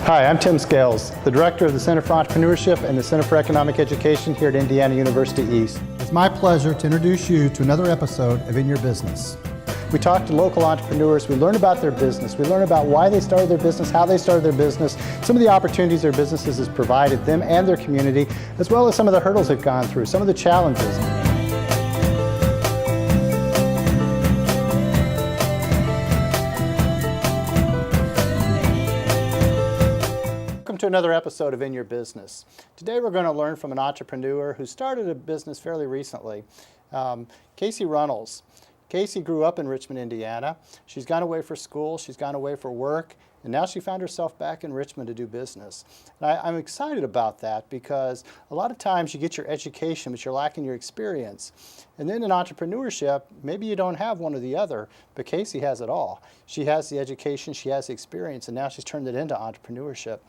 Hi, I'm Tim Scales, the Director of the Center for Entrepreneurship and the Center for Economic Education here at Indiana University East. It's my pleasure to introduce you to another episode of In Your Business. We talk to local entrepreneurs, we learn about their business, we learn about why they started their business, how they started their business, some of the opportunities their businesses has provided them and their community, as well as some of the hurdles they've gone through, some of the challenges. Welcome to another episode of In Your Business. Today we're going to learn from an entrepreneur who started a business fairly recently, Casey Runnels. Casey grew up in Richmond, Indiana. She's gone away for school, she's gone away for work, and now she found herself back in Richmond to do business. And I'm excited about that because a lot of times you get your education, but you're lacking your experience. And then in entrepreneurship, maybe you don't have one or the other, but Casey has it all. She has the education, she has the experience, and now she's turned it into entrepreneurship.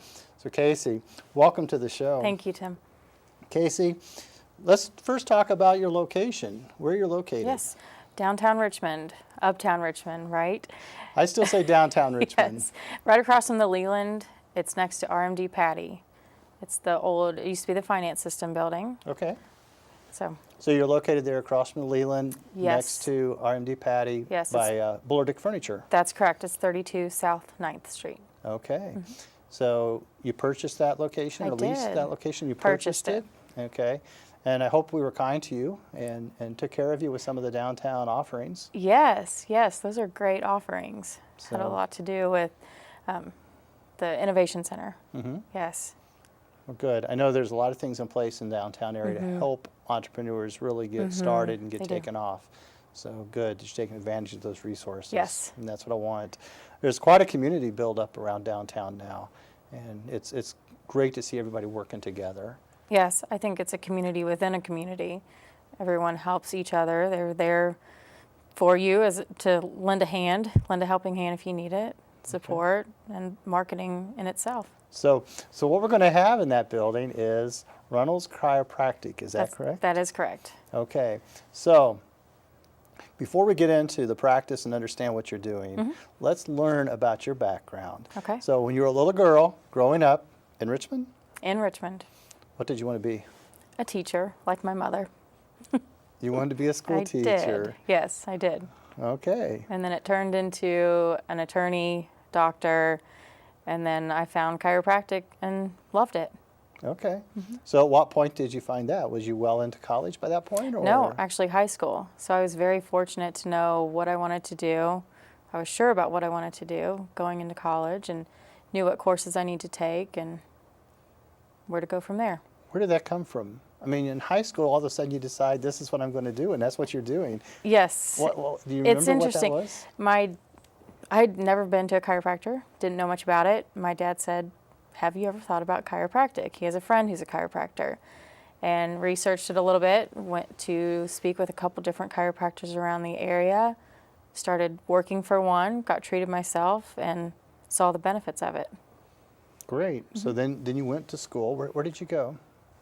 So Casey, welcome to the show. Thank you, Tim. Casey, let's first talk about your location, where you're located. Yes, downtown Richmond, uptown Richmond, right? I still say downtown Richmond. Yes, right across from the Leland. It's next to RMD Patty. It's the old, it used to be the finance system building. Okay. So you're located there across from the Leland, yes, next to RMD Patty, yes, by Bullardick Furniture. That's correct. It's 32 South 9th Street. Okay. Mm-hmm. So you purchased that location, or leased that location? You purchased it? Okay. And I hope we were kind to you and took care of you with some of the downtown offerings. Yes, yes, those are great offerings. Had a lot to do with the Innovation Center. Mm-hmm. Yes. Well, good. I know there's a lot of things in place in the downtown area to help entrepreneurs really get started and get taken off. So good that you're taking advantage of those resources. Yes. And that's what I want. There's quite a community build up around downtown now, and it's great to see everybody working together. Yes, I think it's a community within a community. Everyone helps each other. They're there for you as to lend a helping hand if you need it, support, and marketing in itself. So what we're going to have in that building is Runnels Chiropractic. Is that correct? That is correct. Okay. So before we get into the practice and understand what you're doing, let's learn about your background. Okay. So when you were a little girl growing up in Richmond? In Richmond. What did you want to be? A teacher, like my mother. You wanted to be a school teacher? Did. Yes, I did. Okay. And then it turned into an attorney, doctor, and then I found chiropractic and loved it. Okay. So at what point did you find that? Was you well into college by that point? Or? No, actually high school. So I was very fortunate to know what I wanted to do. I was sure about what I wanted to do going into college and knew what courses I need to take and where to go from there. Where did that come from? I mean, in high school, all of a sudden you decide this is what I'm going to do, and that's what you're doing. Yes. Do you remember it's interesting. What that was? I'd never been to a chiropractor, didn't know much about it. My dad said, have you ever thought about chiropractic? He has a friend who's a chiropractor. And researched it a little bit, went to speak with a couple different chiropractors around the area, started working for one, got treated myself, and saw the benefits of it. Great. So then you went to school. Where did you go?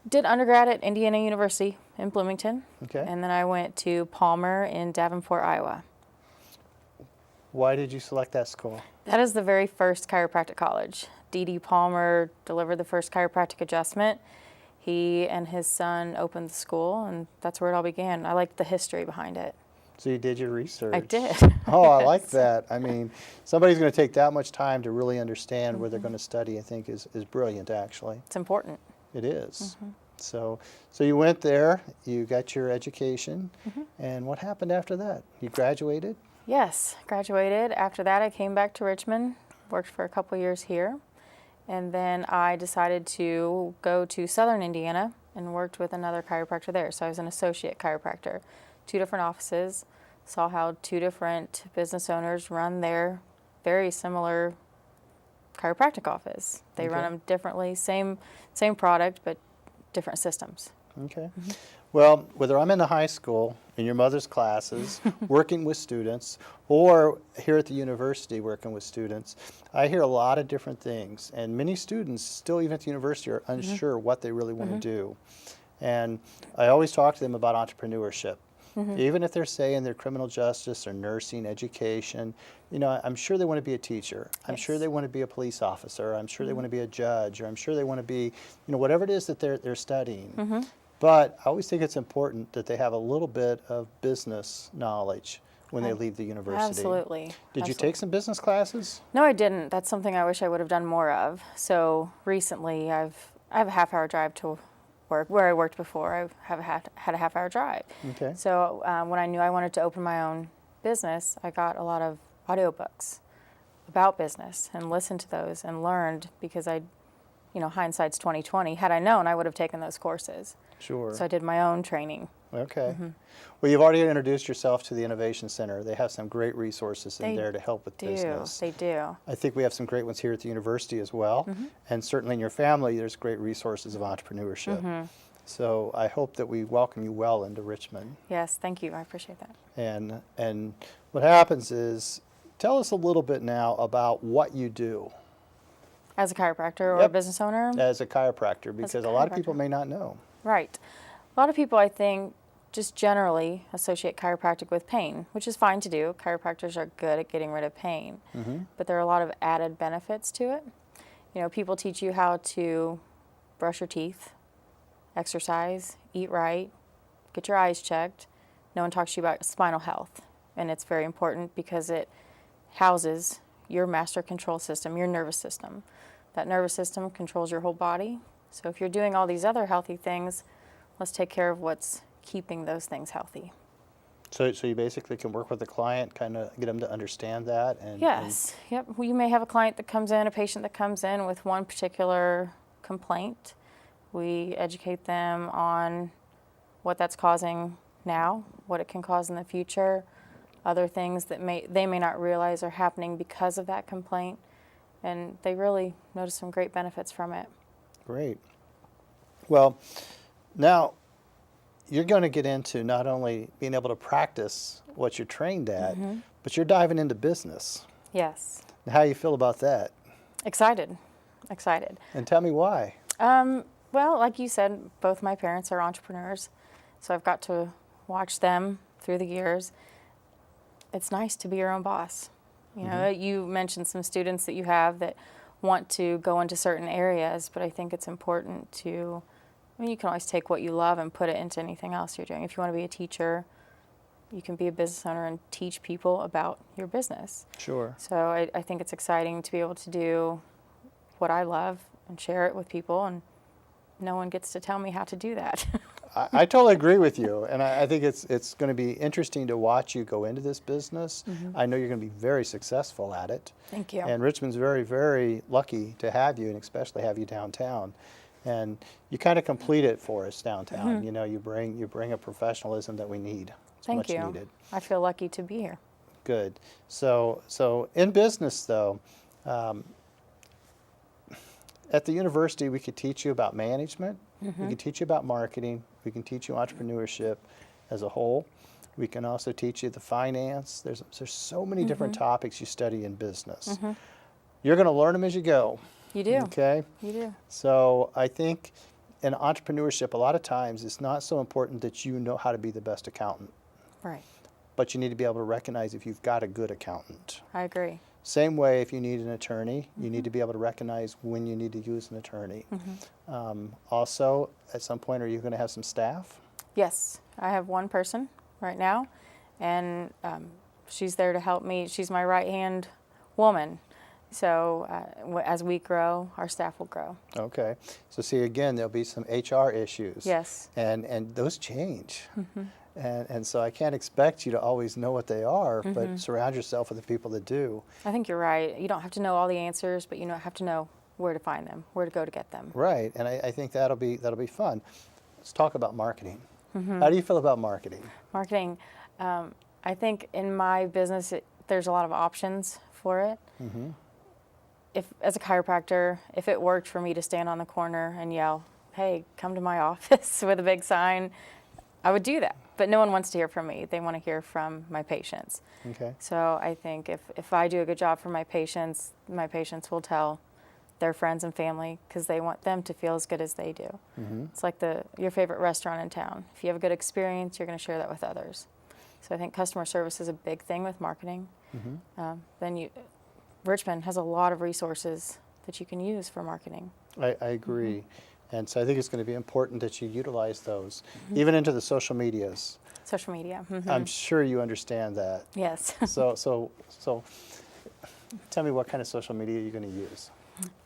Did undergrad at Indiana University in Bloomington. Okay. And then I went to Palmer in Davenport, Iowa. Why did you select that school? That is the very first chiropractic college. D.D. Palmer delivered the first chiropractic adjustment. He and his son opened the school, and that's where it all began. I liked the history behind it. So you did your research. I did. Oh, I like that. I mean, somebody's going to take that much time to really understand where they're going to study, I think, is brilliant, actually. It's important. It is. So you went there, you got your education, and what happened after that? You graduated? Yes, graduated. After that, I came back to Richmond, worked for a couple years here, and then I decided to go to Southern Indiana and worked with another chiropractor there. So I was an associate chiropractor, 2 different offices, saw how 2 different business owners run their very similar chiropractic office. They run them differently, same product, but different systems. Okay. Well, whether I'm in the high school, in your mother's classes, working with students, or here at the university working with students, I hear a lot of different things. And many students, still even at the university, are unsure what they really want to do. And I always talk to them about entrepreneurship. Even if they're saying they're criminal justice or nursing, education, you know, I'm sure they want to be a teacher. I'm sure they want to be a police officer. I'm sure they want to be a judge, or I'm sure they want to be, you know, whatever it is that they're studying. But I always think it's important that they have a little bit of business knowledge when they leave the university. Absolutely. Did you take some business classes? No, I didn't. That's something I wish I would have done more of. So recently, I have a half-hour drive to work. Where I worked before, I had a half-hour drive. Okay. So when I knew I wanted to open my own business, I got a lot of audiobooks about business and listened to those and learned, because you know, hindsight's 20/20. Had I known, I would have taken those courses. Sure. So I did my own training. Okay. Well, you've already introduced yourself to the Innovation Center. They have some great resources in there to help with business. They do. I think we have some great ones here at the university as well. And certainly in your family, there's great resources of entrepreneurship. So I hope that we welcome you well into Richmond. Yes, thank you. I appreciate that. And what happens is, tell us a little bit now about what you do As a chiropractor or a business owner? as a chiropractor, because a lot of people chiropractor. may not know. Right. A lot of people, I think, just generally associate chiropractic with pain, which is fine to do. Chiropractors are good at getting rid of pain. But there are a lot of added benefits to it. You know, people teach you how to brush your teeth, exercise, eat right, get your eyes checked. No one talks to you about spinal health. And it's very important because it houses your master control system, your nervous system. That nervous system controls your whole body. So if you're doing all these other healthy things, let's take care of what's keeping those things healthy. So you basically can work with the client, kind of get them to understand that. And Yes. Yep. Well, you may have a client that comes in, a patient that comes in with one particular complaint. We educate them on what that's causing now, what it can cause in the future, other things that they may not realize are happening because of that complaint, and they really notice some great benefits from it. Great. Well, now you're going to get into not only being able to practice what you're trained at, but you're diving into business. Yes. How do you feel about that? Excited. And tell me why. Well, like you said, both my parents are entrepreneurs, so I've got to watch them through the years. It's nice to be your own boss. You know, you mentioned some students that you have that want to go into certain areas, but I think it's important to, I mean, you can always take what you love and put it into anything else you're doing. If you want to be a teacher, you can be a business owner and teach people about your business. Sure. So I think it's exciting to be able to do what I love and share it with people, and no one gets to tell me how to do that. I totally agree with you, and I think it's going to be interesting to watch you go into this business. I know you're going to be very successful at it. Thank you. And Richmond's very, very lucky to have you, and especially have you downtown. And you kind of complete it for us downtown. You know, you bring a professionalism that we need. It's Thank much you. needed. I feel lucky to be here. Good. So in business, though, at the university, we could teach you about management. We can teach you about marketing. We can teach you entrepreneurship as a whole. We can also teach you the finance. There's so many different topics you study in business. You're going to learn them as you go. You do. Okay? You do. So I think in entrepreneurship, a lot of times it's not so important that you know how to be the best accountant, Right. but you need to be able to recognize if you've got a good accountant. I agree. Same way, if you need an attorney, you need to be able to recognize when you need to use an attorney. Also, at some point, are you going to have some staff? Yes. I have one person right now, and she's there to help me. She's my right-hand woman. So as we grow, our staff will grow. Okay. So see, again, there'll be some HR issues. Yes. And those change. And so I can't expect you to always know what they are, but surround yourself with the people that do. I think you're right. You don't have to know all the answers, but you have to know where to find them, where to go to get them. Right. And I think that'll be fun. Let's talk about marketing. How do you feel about marketing? Marketing, I think in my business, there's a lot of options for it. If, as a chiropractor, if it worked for me to stand on the corner and yell, "Hey, come to my office," with a big sign, I would do that. But no one wants to hear from me. They want to hear from my patients. Okay. So I think if I do a good job for my patients will tell their friends and family, because they want them to feel as good as they do. It's like your favorite restaurant in town. If you have a good experience, you're going to share that with others. So I think customer service is a big thing with marketing. Richmond has a lot of resources that you can use for marketing. I agree. And so I think it's going to be important that you utilize those, even into the social medias. Social media. I'm sure you understand that. Yes. So tell me, what kind of social media you're going to use?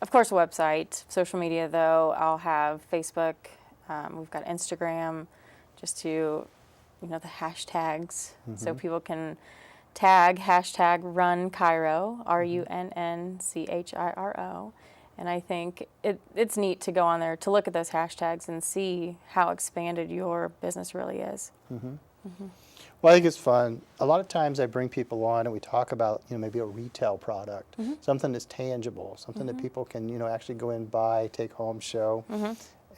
Of course, a website. Social media, though, I'll have Facebook. We've got Instagram, just to, the hashtags, so people can tag #Run Chiro, RUNNCHIRO. And I think it's neat to go on there to look at those hashtags and see how expanded your business really is. Well, I think it's fun. A lot of times I bring people on and we talk about, maybe a retail product, something that's tangible, something that people can, actually go in, buy, take home, show.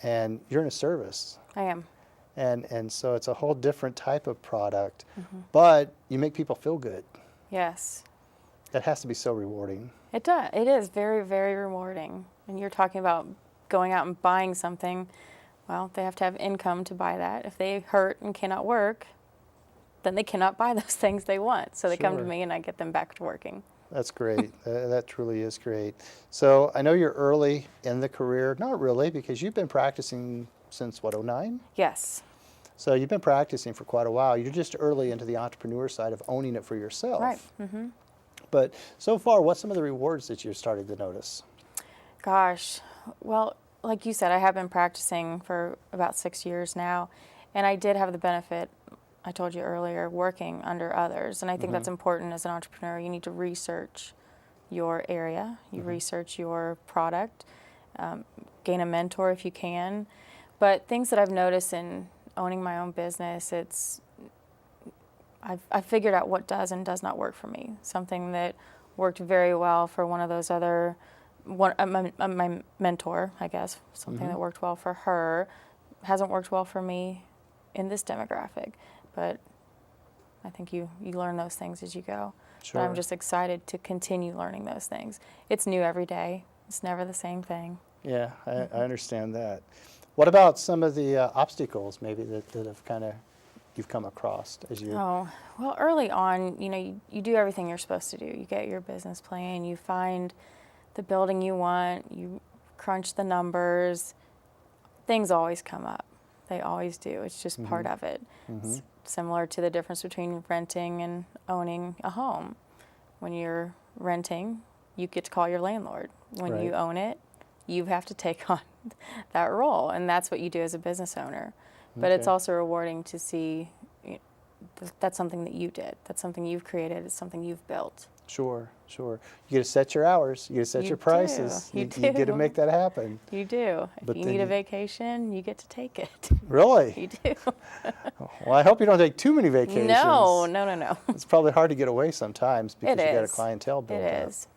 And you're in a service. I am. And so it's a whole different type of product, but you make people feel good. Yes. That has to be so rewarding. It does. It is very, very rewarding. And you're talking about going out and buying something. Well, they have to have income to buy that. If they hurt and cannot work, then they cannot buy those things they want. So they come to Sure. me and I get them back to working. That's great. That truly is great. So I know you're early in the career. Not really, because you've been practicing since, what, 09? Yes. So you've been practicing for quite a while. You're just early into the entrepreneur side of owning it for yourself. Right. But so far, what's some of the rewards that you're starting to notice? Gosh. Well, like you said, I have been practicing for about 6 years now. And I did have the benefit, I told you earlier, working under others. And I think that's important as an entrepreneur. You need to research your area. You research your product. Gain a mentor if you can. But things that I've noticed in owning my own business, I've figured out what does and does not work for me. Something that worked very well for one of those other, my mentor, I guess, something that worked well for her, hasn't worked well for me in this demographic. But I think you learn those things as you go. Sure. But I'm just excited to continue learning those things. It's new every day. It's never the same thing. Yeah, I understand that. What about some of the obstacles maybe that have kind of you've come across as you? Oh, well, early on, you do everything you're supposed to do. You get your business plan, you find the building you want, you crunch the numbers. Things always come up. They always do. It's just part of it. It's similar to the difference between renting and owning a home. When you're renting, you get to call your landlord. When you Right. own it, you have to take on that role, and that's what you do as a business owner. But it's Okay. also rewarding to see that's something that you did. That's something you've created. It's something you've built. Sure. You get to set your hours. You get to set You your prices. do. You get to do. make that happen. You do. But If you then need a you- vacation, you get to take it. Really? You do. Well, I hope you don't take too many vacations. No. It's probably hard to get away sometimes because It you got a is. clientele built It up. is.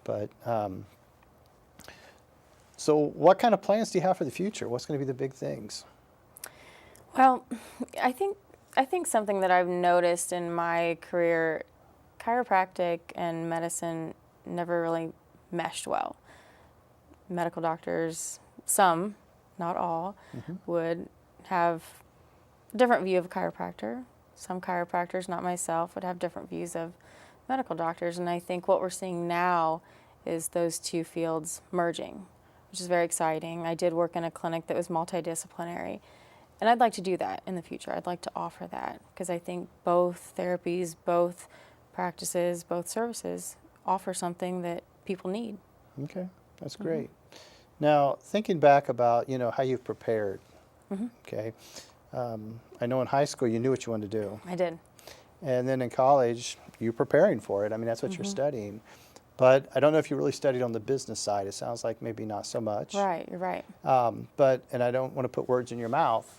But so what kind of plans do you have for the future? What's going to be the big things? Well, I think something that I've noticed in my career, chiropractic and medicine never really meshed well. Medical doctors, some, not all, would have a different view of a chiropractor. Some chiropractors, not myself, would have different views of medical doctors. And I think what we're seeing now is those two fields merging, which is very exciting. I did work in a clinic that was multidisciplinary. And I'd like to do that in the future. I'd like to offer that because I think both therapies, both practices, both services offer something that people need. Okay, that's great. Now, thinking back about, how you've prepared, okay, I know in high school you knew what you wanted to do. I did. And then in college, you're preparing for it. I mean, that's what you're studying. But I don't know if you really studied on the business side. It sounds like maybe not so much. Right, you're right. And I don't want to put words in your mouth,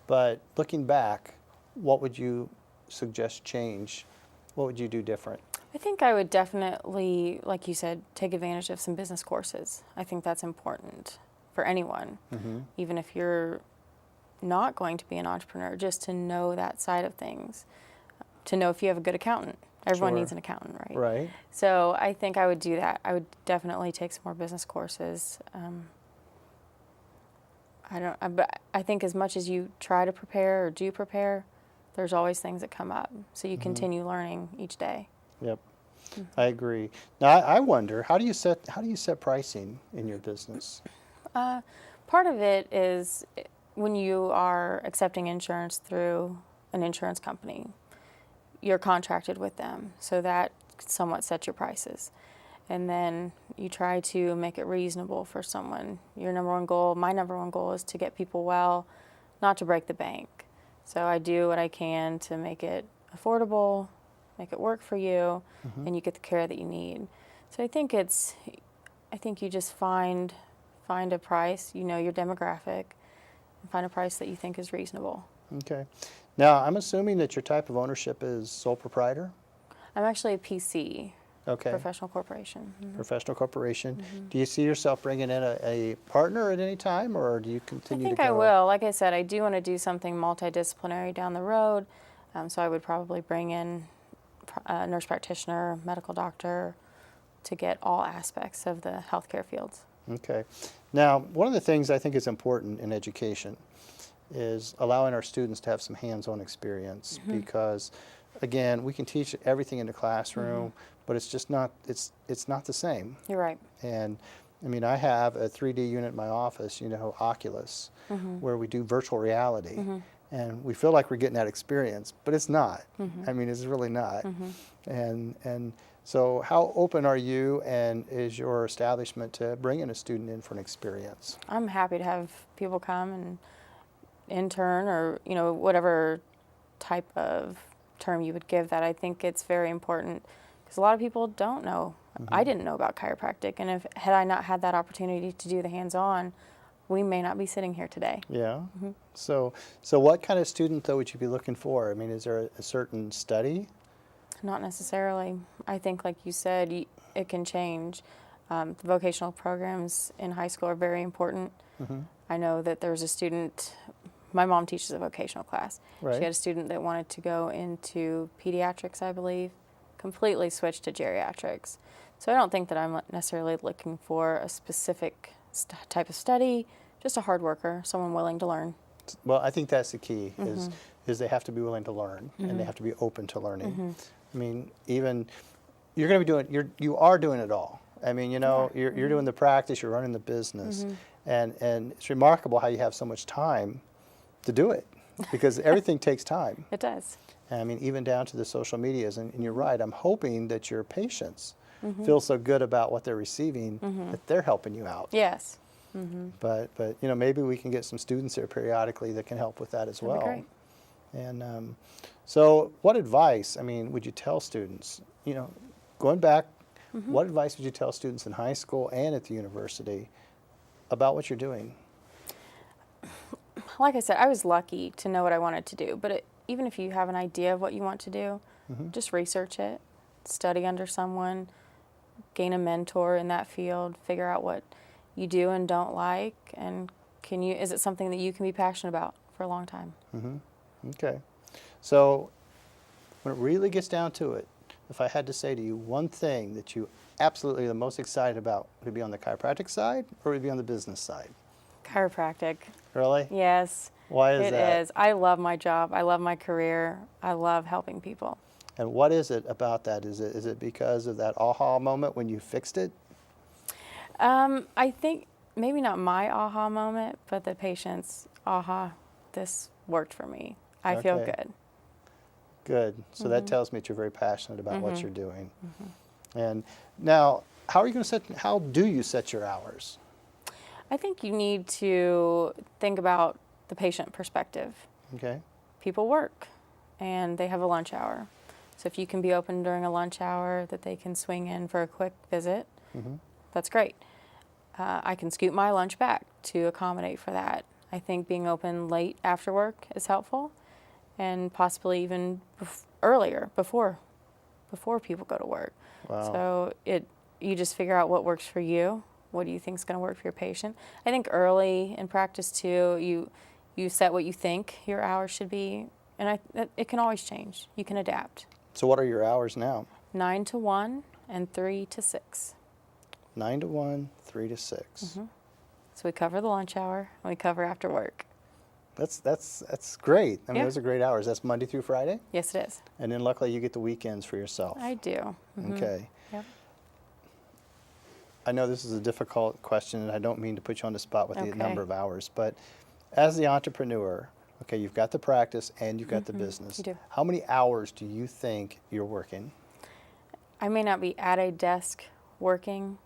but looking back, what would you suggest change? What would you do different? I think I would definitely, like you said, take advantage of some business courses. I think that's important for anyone, even if you're not going to be an entrepreneur, just to know that side of things, to know if you have a good accountant. Everyone Sure. needs an accountant, right? Right. So I think I would do that. I would definitely take some more business courses. But I think as much as you try to prepare or do prepare, there's always things that come up. So you continue learning each day. Yep. I agree. Now, I wonder, how do you set pricing in your business? Part of it is when you are accepting insurance through an insurance company, you're contracted with them, so that somewhat sets your prices. And then you try to make it reasonable for someone. Your number one goal, my number one goal, is to get people well, not to break the bank. So I do what I can to make it affordable, make it work for you, and you get the care that you need. So I think you just find a price, you know your demographic, and find a price that you think is reasonable. Okay. Now, I'm assuming that your type of ownership is sole proprietor? I'm actually a PC, Okay. professional corporation. Professional corporation. Do you see yourself bringing in a partner at any time, or do you I continue to think go? I will. Like I said, I do want to do something multidisciplinary down the road, so I would probably bring in a nurse practitioner, medical doctor, to get all aspects of the healthcare fields. Okay. Now, one of the things I think is important in education is allowing our students to have some hands-on experience because, again, we can teach everything in the classroom, but it's just not, it's not the same. You're right. And I mean, I have a 3D unit in my office, you know, Oculus, where we do virtual reality. And we feel like we're getting that experience, but it's not. I mean, it's really not. And so how open are you, and is your establishment to bringing a student in for an experience? I'm happy to have people come and intern, or you know, whatever type of term you would give that. I think it's very important because a lot of people don't know. I didn't know about chiropractic, and had I not had that opportunity to do the hands-on, we may not be sitting here today. Yeah. So what kind of student, though, would you be looking for? I mean, is there a certain study? Not necessarily. I think, like you said, it can change. The vocational programs in high school are very important. I know that there's a student, my mom teaches a vocational class. Right. She had a student that wanted to go into pediatrics, I believe, completely switched to geriatrics. So I don't think that I'm necessarily looking for a specific type of study, just a hard worker, someone willing to learn. Well, I think that's the key, is they have to be willing to learn, and they have to be open to learning. I mean, even you're going to be doing, you are doing it all. I mean, you know, you're doing the practice, you're running the business, and it's remarkable how you have so much time to do it, because everything takes time. It does. And I mean, even down to the social medias, and you're right, I'm hoping that your patients feel so good about what they're receiving that they're helping you out. Yes. But you know, maybe we can get some students there periodically that can help with that as well. That'd be great. And so what advice, I mean, would you tell students, you know, going back, what advice would you tell students in high school and at the university about what you're doing? Like I said, I was lucky to know what I wanted to do, but even if you have an idea of what you want to do, just research it, study under someone, gain a mentor in that field, figure out what you do and don't like, and is it something that you can be passionate about for a long time? Okay. So when it really gets down to it, if I had to say to you one thing that you absolutely are the most excited about, would it be on the chiropractic side or would it be on the business side? Chiropractic. Really? Yes. Why is that? It is. I love my job. I love my career. I love helping people. And what is it about that? Is it because of that aha moment when you fixed it? I think maybe not my aha moment, but the patient's aha, this worked for me. I feel Okay. good. Good. So that tells me that you're very passionate about what you're doing. And now, how do you set your hours? I think you need to think about the patient perspective. Okay. People work and they have a lunch hour. So if you can be open during a lunch hour that they can swing in for a quick visit, that's great. I can scoot my lunch back to accommodate for that. I think being open late after work is helpful, and possibly even earlier, before people go to work. Wow. So you just figure out what works for you. What do you think is going to work for your patient? I think early in practice too, you set what you think your hours should be, and it can always change. You can adapt. So what are your hours now? 9 to 1 and 3 to 6. 9 to 1, 3 to 6. So we cover the lunch hour and we cover after work. That's great. I mean, Yeah. those are great hours. That's Monday through Friday? Yes, it is. And then luckily you get the weekends for yourself. I do. Mhm. Okay. Yep. I know this is a difficult question, and I don't mean to put you on the spot with the Okay. number of hours, but as the entrepreneur, okay, you've got the practice and you've got the business. You do. How many hours do you think you're working? I may not be at a desk working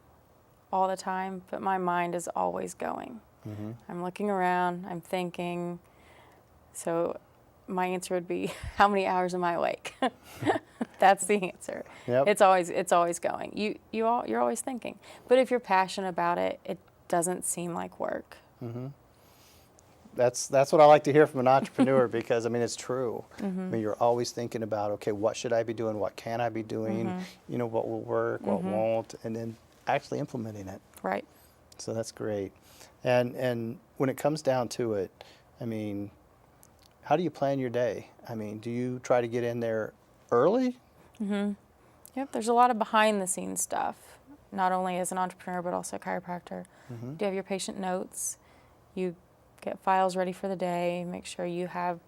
all the time, but my mind is always going. I'm looking around, I'm thinking. So my answer would be, how many hours am I awake? That's the answer. Yep. It's always going. You're always thinking. But if you're passionate about it, it doesn't seem like work. That's what I like to hear from an entrepreneur because, I mean, it's true. I mean, you're always thinking about, okay, what should I be doing? What can I be doing? You know, what will work, what won't, and then actually implementing it. Right. So that's great. And when it comes down to it, I mean, how do you plan your day? I mean, do you try to get in there early? Yep, there's a lot of behind the scenes stuff, not only as an entrepreneur, but also a chiropractor. Do you have your patient notes? You get files ready for the day, make sure you have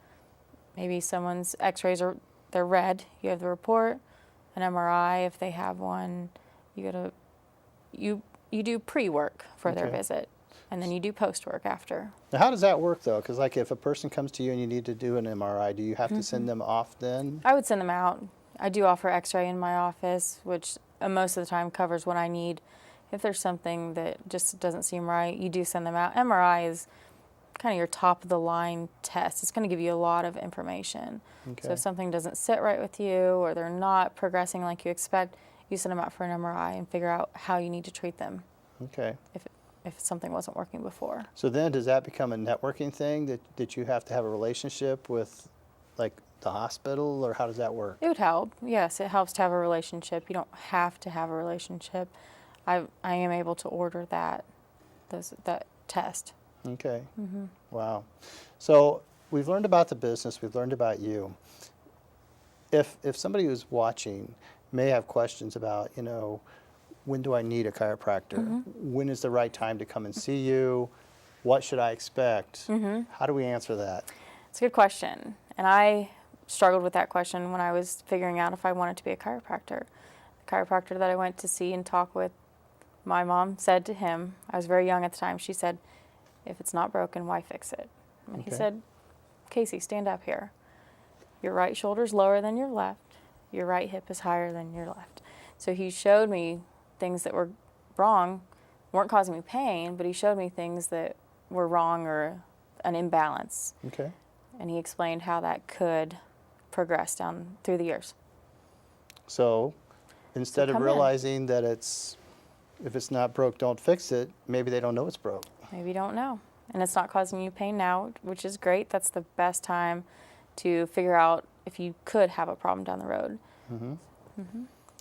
maybe someone's x-rays are they're red. You have the report, an MRI if they have one. You do pre-work for their Okay. visit, and then you do post-work after. Now, how does that work, though? Because, like, if a person comes to you and you need to do an MRI, do you have to send them off then? I would send them out. I do offer x-ray in my office, which most of the time covers what I need. If there's something that just doesn't seem right, you do send them out. MRI is kind of your top of the line test. It's going to give you a lot of information. Okay. So if something doesn't sit right with you or they're not progressing like you expect, you send them out for an MRI and figure out how you need to treat them Okay. if something wasn't working before. So then does that become a networking thing that you have to have a relationship with, like, the hospital, or how does that work? It would help. Yes, it helps to have a relationship. You don't have to have a relationship. I am able to order that test. Okay. Wow. So we've learned about the business. We've learned about you. If somebody who's watching may have questions about, you know, when do I need a chiropractor? When is the right time to come and see you? What should I expect? How do we answer that? It's a good question. And I struggled with that question when I was figuring out if I wanted to be a chiropractor. The chiropractor that I went to see and talk with, my mom said to him, I was very young at the time, she said, if it's not broken, why fix it? And he Okay. said, Casey, stand up here. Your right shoulder's lower than your left. Your right hip is higher than your left. So he showed me things that were wrong, weren't causing me pain, but he showed me things that were wrong or an imbalance. Okay. And he explained how that could progress down through the years. So instead of come in. realizing that if it's not broke, don't fix it, maybe they don't know it's broke. Maybe you don't know. And it's not causing you pain now, which is great. That's the best time to figure out if you could have a problem down the road.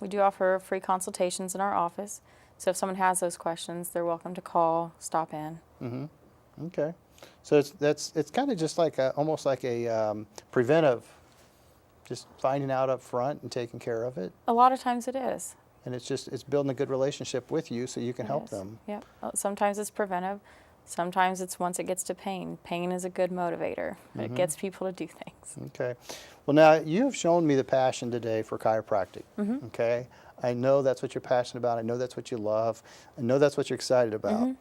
We do offer free consultations in our office. So if someone has those questions, they're welcome to call, stop in. Okay. So it's kind of just like almost like a preventive, just finding out up front and taking care of it. A lot of times it is. And it's building a good relationship with you so you can It help is. them. Yep. Sometimes it's preventive. Sometimes it's once it gets to pain. Pain is a good motivator. It gets people to do things. Okay. Well, now you have shown me the passion today for chiropractic. Okay. I know that's what you're passionate about. I know that's what you love. I know that's what you're excited about.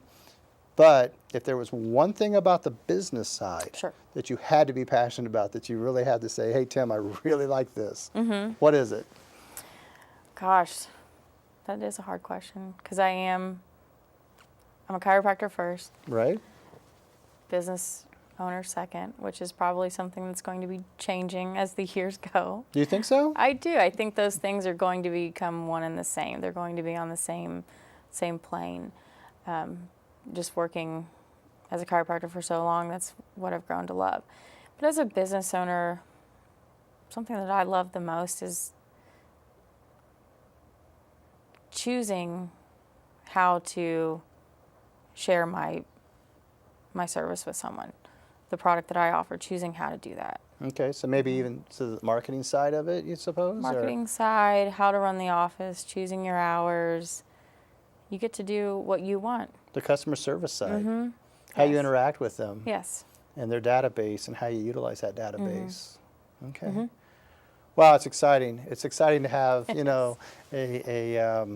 But if there was one thing about the business side Sure. that you had to be passionate about, that you really had to say, hey, Tim, I really like this, what is it? Gosh, that is a hard question because I'm a chiropractor first, Right? business owner second, which is probably something that's going to be changing as the years go. Do you think so? I do. I think those things are going to become one and the same. They're going to be on the same plane. Just working as a chiropractor for so long, that's what I've grown to love. But as a business owner, something that I love the most is choosing how to share my service with someone, the product that I offer, choosing how to do that. Okay, so maybe even to the marketing side of it, you suppose? or- Marketing side, how to run the office, choosing your hours. You get to do what you want. The customer service side, how you Yes. interact with them. Yes. and their database and how you utilize that database. Okay. Wow, it's exciting. It's exciting to have, you know, a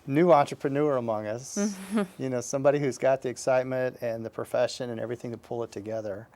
new entrepreneur among us. You know, somebody who's got the excitement and the profession and everything to pull it together.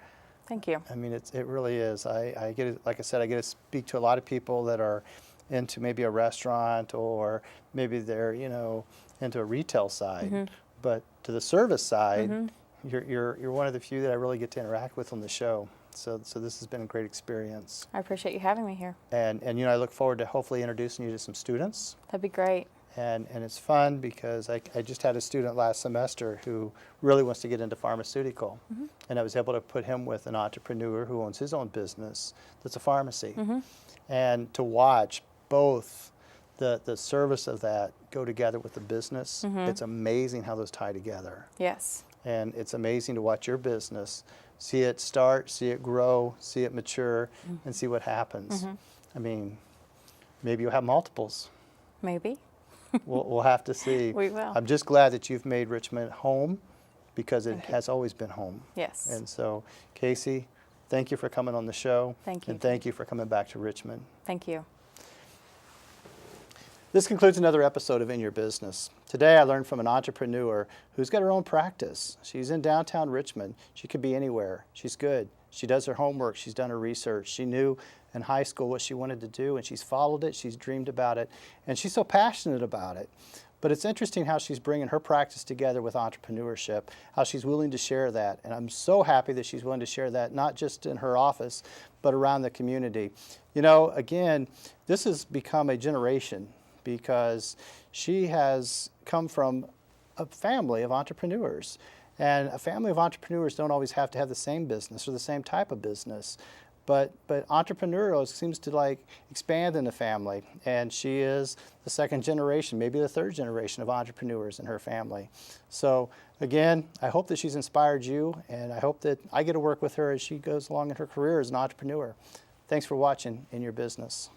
Thank you. I mean, it really is. I get, like I said, I get to speak to a lot of people that are into maybe a restaurant, or maybe they're, you know, into a retail side. But to the service side, you're one of the few that I really get to interact with on the show. So this has been a great experience. I appreciate you having me here. And you know, I look forward to hopefully introducing you to some students. That'd be great. And it's fun because I just had a student last semester who really wants to get into pharmaceutical. And I was able to put him with an entrepreneur who owns his own business that's a pharmacy. And to watch both the service of that go together with the business, it's amazing how those tie together. Yes. And it's amazing to watch your business, see it start, see it grow, see it mature, and see what happens. I mean, maybe you'll have multiples. Maybe. We'll have to see. We will. I'm just glad that you've made Richmond home, because it has always been home. Yes. And so, Casey, thank you for coming on the show. Thank you. And thank you for coming back to Richmond. Thank you. This concludes another episode of In Your Business. Today I learned from an entrepreneur who's got her own practice. She's in downtown Richmond. She could be anywhere. She's good. She does her homework. She's done her research. She knew in high school what she wanted to do, and she's followed it. She's dreamed about it, and she's so passionate about it. But it's interesting how she's bringing her practice together with entrepreneurship, how she's willing to share that. And I'm so happy that she's willing to share that, not just in her office, but around the community. You know, again, this has become a generation, because she has come from a family of entrepreneurs. And a family of entrepreneurs don't always have to have the same business or the same type of business. But entrepreneurial seems to like expand in the family. And she is the second generation, maybe the third generation of entrepreneurs in her family. So again, I hope that she's inspired you, and I hope that I get to work with her as she goes along in her career as an entrepreneur. Thanks for watching In Your Business.